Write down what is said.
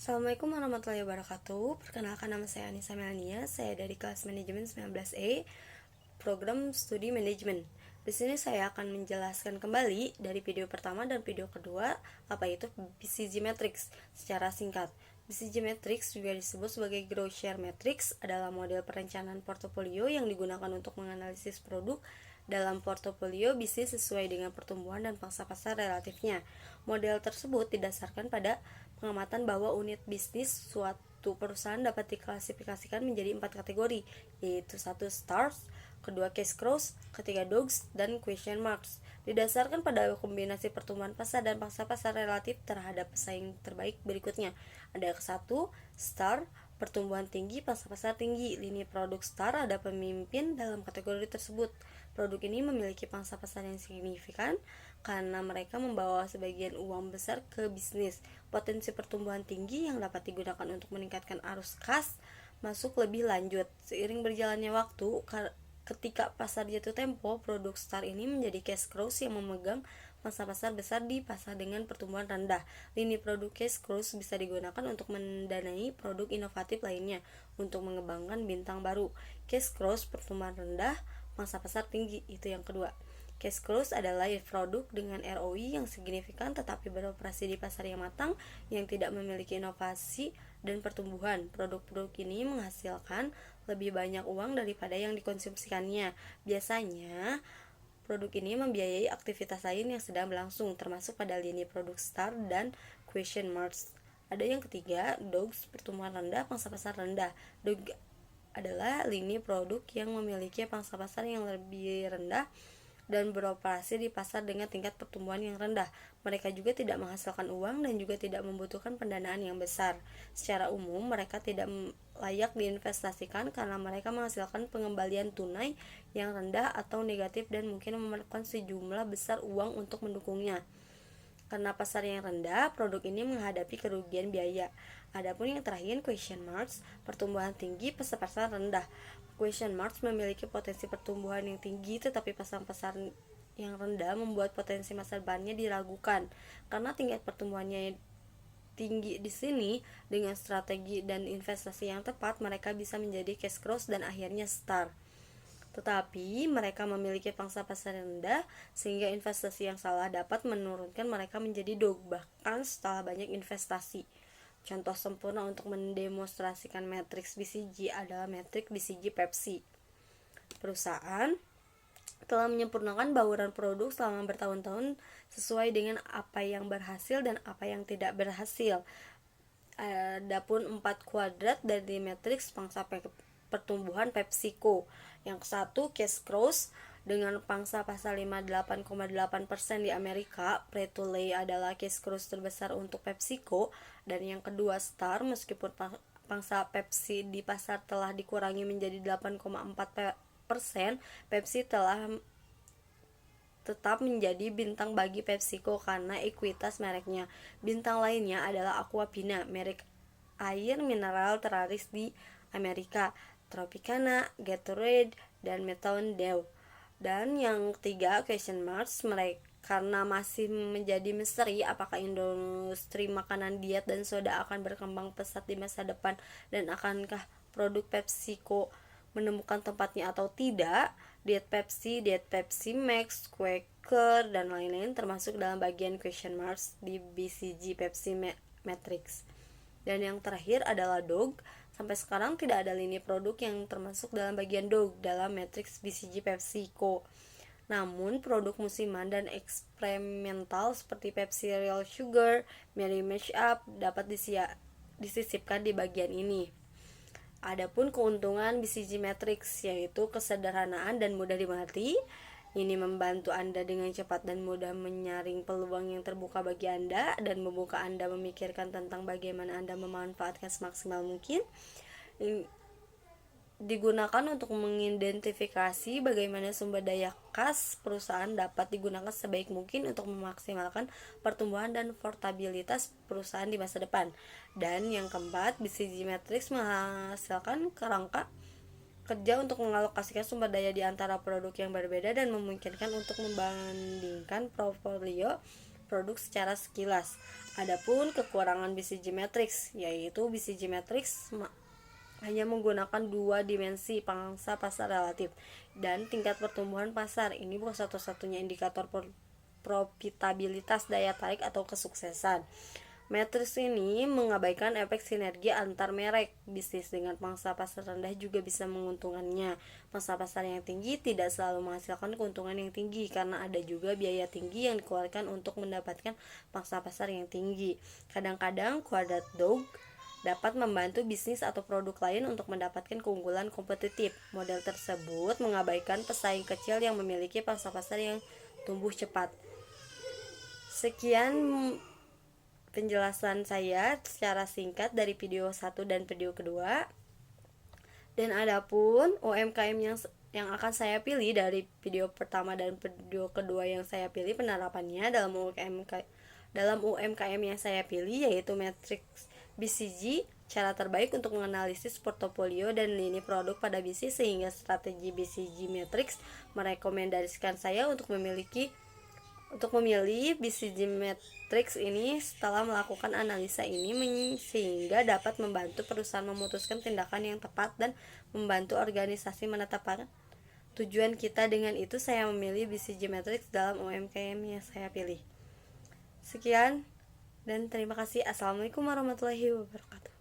Assalamualaikum warahmatullahi wabarakatuh. Perkenalkan, nama saya Anissa Melania. Saya dari kelas manajemen 19A, program studi manajemen. Di sini saya akan menjelaskan kembali dari video pertama dan video kedua apa itu BCG Matrix secara singkat. BCG Matrix juga disebut sebagai Growth Share Matrix, adalah model perencanaan portofolio yang digunakan untuk menganalisis produk dalam portofolio bisnis sesuai dengan pertumbuhan dan pangsa pasar relatifnya. Model tersebut didasarkan pada pengamatan bahwa unit bisnis suatu perusahaan dapat diklasifikasikan menjadi 4 kategori, yaitu 1 stars, kedua case crows, ketiga dogs, dan question marks. Didasarkan pada kombinasi pertumbuhan pasar dan pangsa pasar relatif terhadap pesaing terbaik berikutnya. Ada ke-1 star, pertumbuhan tinggi, pangsa pasar tinggi. Lini produk star ada pemimpin dalam kategori tersebut. Produk ini memiliki pangsa pasar yang signifikan karena mereka membawa sebagian uang besar ke bisnis. Potensi pertumbuhan tinggi yang dapat digunakan untuk meningkatkan arus kas masuk lebih lanjut. Seiring berjalannya waktu, ketika pasar jatuh tempo, produk star ini menjadi cash crows yang memegang masa pasar besar di pasar dengan pertumbuhan rendah. Lini produk cash crows bisa digunakan untuk mendanai produk inovatif lainnya untuk mengembangkan bintang baru. Cash crows pertumbuhan rendah, masa pasar tinggi, itu yang kedua. Cash crows adalah produk dengan ROI yang signifikan tetapi beroperasi di pasar yang matang yang tidak memiliki inovasi dan pertumbuhan. Produk-produk ini menghasilkan lebih banyak uang daripada yang dikonsumsikannya. Biasanya, produk ini membiayai aktivitas lain yang sedang berlangsung, termasuk pada lini produk star dan question marks. Ada yang ketiga, dogs, pertumbuhan rendah, pangsa pasar rendah. Dog adalah lini produk yang memiliki pangsa pasar yang lebih rendah dan beroperasi di pasar dengan tingkat pertumbuhan yang rendah. Mereka juga tidak menghasilkan uang dan juga tidak membutuhkan pendanaan yang besar. Secara umum, mereka tidak layak diinvestasikan karena mereka menghasilkan pengembalian tunai yang rendah atau negatif dan mungkin memerlukan sejumlah besar uang untuk mendukungnya. Karena pasar yang rendah, produk ini menghadapi kerugian biaya. Adapun yang terakhir, question marks, pertumbuhan tinggi, pasar rendah. Question marks memiliki potensi pertumbuhan yang tinggi, tetapi pasar yang rendah membuat potensi masa depannya diragukan. Karena tingkat pertumbuhannya tinggi di sini, dengan strategi dan investasi yang tepat, mereka bisa menjadi cash crows dan akhirnya star. Tetapi mereka memiliki pangsa pasar yang rendah sehingga investasi yang salah dapat menurunkan mereka menjadi dog bahkan setelah banyak investasi. Contoh sempurna untuk mendemonstrasikan matriks BCG adalah matriks BCG Pepsi. Perusahaan telah menyempurnakan bauran produk selama bertahun-tahun sesuai dengan apa yang berhasil dan apa yang tidak berhasil. Adapun 4 kuadrat dari matriks pangsa pertumbuhan PepsiCo. Yang satu, cash crows dengan pangsa pasar 58,8% di Amerika. Frito-Lay adalah cash crows terbesar untuk PepsiCo. Dan yang kedua, Star, meskipun pangsa Pepsi di pasar telah dikurangi menjadi 8,4%, Pepsi telah tetap menjadi bintang bagi PepsiCo karena ekuitas mereknya. Bintang lainnya adalah Aquafina, merek air mineral teraris di Amerika, Tropicana, Gatorade, dan Mountain Dew. Dan yang ketiga, question marks, mereka karena masih menjadi misteri apakah industri makanan diet dan soda akan berkembang pesat di masa depan dan akankah produk PepsiCo menemukan tempatnya atau tidak. Diet Pepsi Max, Quaker, dan lain-lain termasuk dalam bagian question marks di BCG Pepsi Matrix. Dan yang terakhir adalah dog. Sampai sekarang tidak ada lini produk yang termasuk dalam bagian dog dalam matriks BCG PepsiCo. Namun produk musiman dan eksperimental seperti Pepsi Real Sugar, Mary Mashup dapat disisipkan di bagian ini. Adapun keuntungan BCG Matrix yaitu kesederhanaan dan mudah dimengerti. Ini membantu Anda dengan cepat dan mudah menyaring peluang yang terbuka bagi Anda dan membuka Anda memikirkan tentang bagaimana Anda memanfaatkan semaksimal mungkin. Digunakan untuk mengidentifikasi bagaimana sumber daya kas perusahaan dapat digunakan sebaik mungkin untuk memaksimalkan pertumbuhan dan portabilitas perusahaan di masa depan. Dan yang keempat, BCG Matrix menghasilkan kerangka kerja untuk mengalokasikan sumber daya di antara produk yang berbeda dan memungkinkan untuk membandingkan portofolio produk secara sekilas. Adapun kekurangan BCG Matrix, yaitu BCG Matrix hanya menggunakan dua dimensi pangsa pasar relatif dan tingkat pertumbuhan pasar. Ini bukan satu-satunya indikator profitabilitas, daya tarik, atau kesuksesan. Matriks ini mengabaikan efek sinergi antar merek. Bisnis dengan pangsa pasar rendah juga bisa menguntungkannya. Pangsa pasar yang tinggi tidak selalu menghasilkan keuntungan yang tinggi karena ada juga biaya tinggi yang dikeluarkan untuk mendapatkan pangsa pasar yang tinggi. Kadang-kadang Quadrat Dog dapat membantu bisnis atau produk lain untuk mendapatkan keunggulan kompetitif. Model tersebut mengabaikan pesaing kecil yang memiliki pangsa pasar yang tumbuh cepat. Sekian penjelasan saya secara singkat dari video 1 dan video kedua. Dan adapun UMKM yang akan saya pilih dari video pertama dan video kedua yang saya pilih, penerapannya dalam UMKM yang saya pilih yaitu Matrix BCG. Cara terbaik untuk menganalisis portofolio dan lini produk pada bisnis, sehingga strategi BCG Matrix merekomendasikan saya untuk memilih BCG Matrix ini setelah melakukan analisa ini, sehingga dapat membantu perusahaan memutuskan tindakan yang tepat dan membantu organisasi menetapkan tujuan kita. Dengan itu saya memilih BCG Matrix dalam UMKM yang saya pilih. Sekian dan terima kasih. Assalamualaikum warahmatullahi wabarakatuh.